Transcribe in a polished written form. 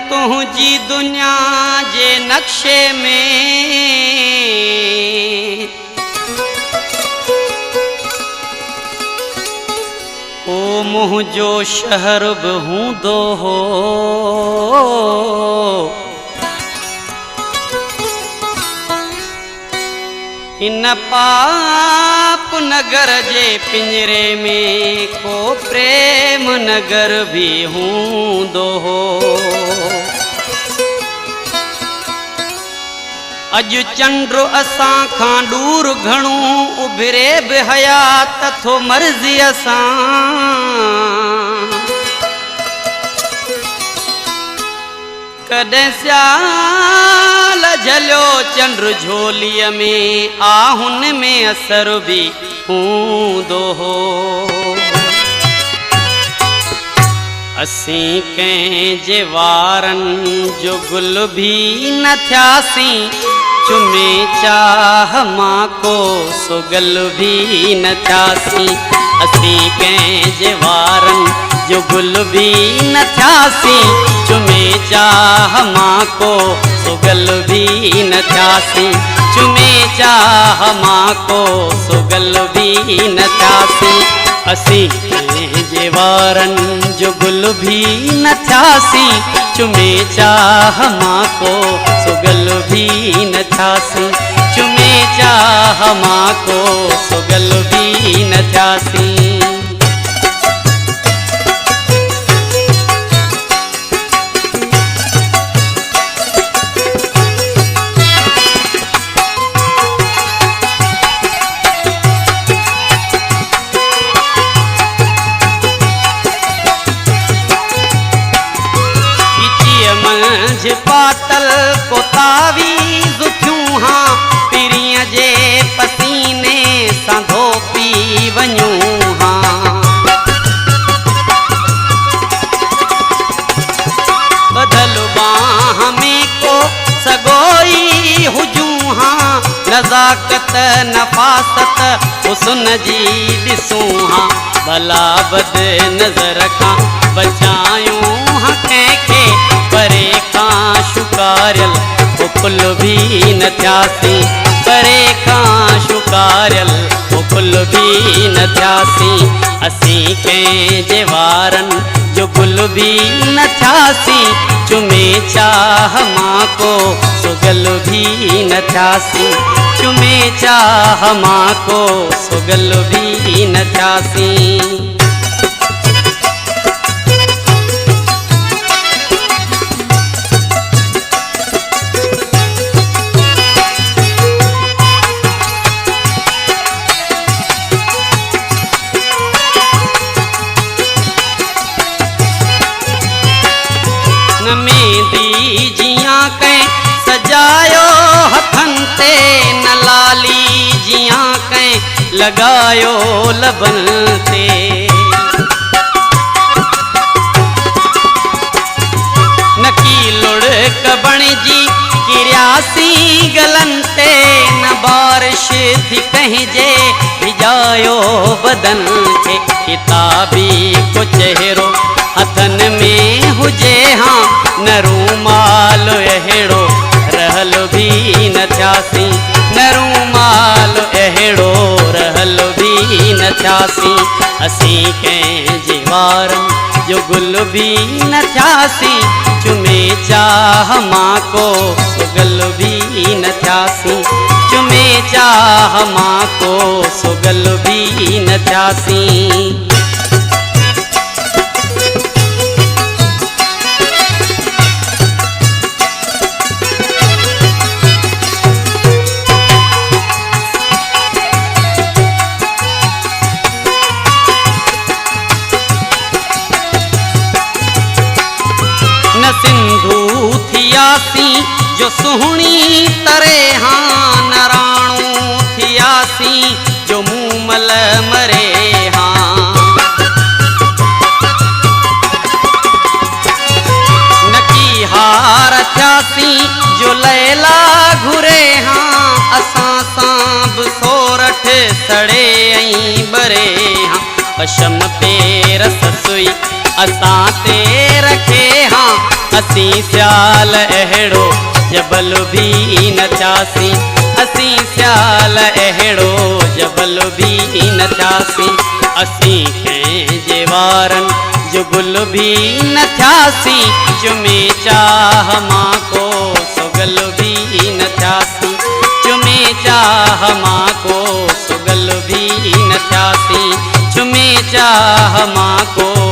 तुझी दुनिया जे नक्शे में ओ मुझो शहर बि हूंदो हो। इन पाप नगर जे पिंजरे में को प्रेम नगर भी हूंदो हो। अज चंड्र असां खां दूर घणो उभिरे बि हयात थो मर्ज़ी असां। कॾहिं स्याल झलियो चंड्र झोलीअ में आ हुन में असर भी हूंदो हो। असीं कंहिंजे वारनि जो गुल भी न थियासीं, चुमे चाह मां को सुगल भी न थियासीं। असीं कंहिंजे वारनि जो गुल भी न थियासीं, चुमे चाह मां को सुगल भी न थियासीं। चुमे चाह मां को सुगल भी न थियासीं। असीं कंहिंजे वारनि जो गुल भी न थियासीं, चुमे चाह मां को सुगल भी न थियासीं। चुमे चाह मां को सुगल भी न थियासीं। पातल को तावीज़ थियूं हां, पिरीअ जे पसीने सां धोपी वञूं हां। बदल बाह में को सगोई हुजूं हां, नज़ाकत नफ़ासत हुस्न जी ॾिसूं हां। भला बद नज़र खां बचायूं हां कंहिंखे, परे खां शुकारियल उकुल भी न थियासीं। परे खां शुकारियल उकुल भी न थियासीं। असीं कंहिंजे वारनि जो गुल भी न थियासीं, चुमे चाह मां को सुगल भी न थियासीं। चुमे चाह मां को सुगल भी न थियासीं। मेहंदी जियां कंहिं सजायो हथनि ते, न लाली जियां कंहिं लगायो लबनि ते। नकी लुढ़क बणिजी किरियासी गलनि ते, न बारिश थी कंहिंजे भिजायो बदन खे। किताबी को चेहरो हथनि में हुजे हां, न रूमाल अहिड़ो रहल भी न थियासीं। न रूमाल अहिड़ो रहल भी न थियासीं। असीं कंहिंजे वारनि जो गुल भी न थियासीं, चुमे चाह मां को सुगल भी न थियासीं। चुमे चाह मां को सुगल भी न थियासीं। सिंधु थियासीं जो सुहिणी तरे हां, न राणू थियासीं जो मूमल मरे हां। नकी हार थियासीं जो लैला घुरे हां, असां सां बि सोरठ सड़े ऐं बरे हां। पशम पे रससुई असां ते रखे हाँ असीं सियाल अहिड़ो जबल भी न थियासीं असीं सियाल अहिड़ो जबल भी न थियासीं असीं कंहिंजे वारनि जो गुल भी न थियासीं चुमे चाह मां को सुगल भी न थियासीं चुमे चाह मां को सुगल भी न थियासीं चुमे चाह मां को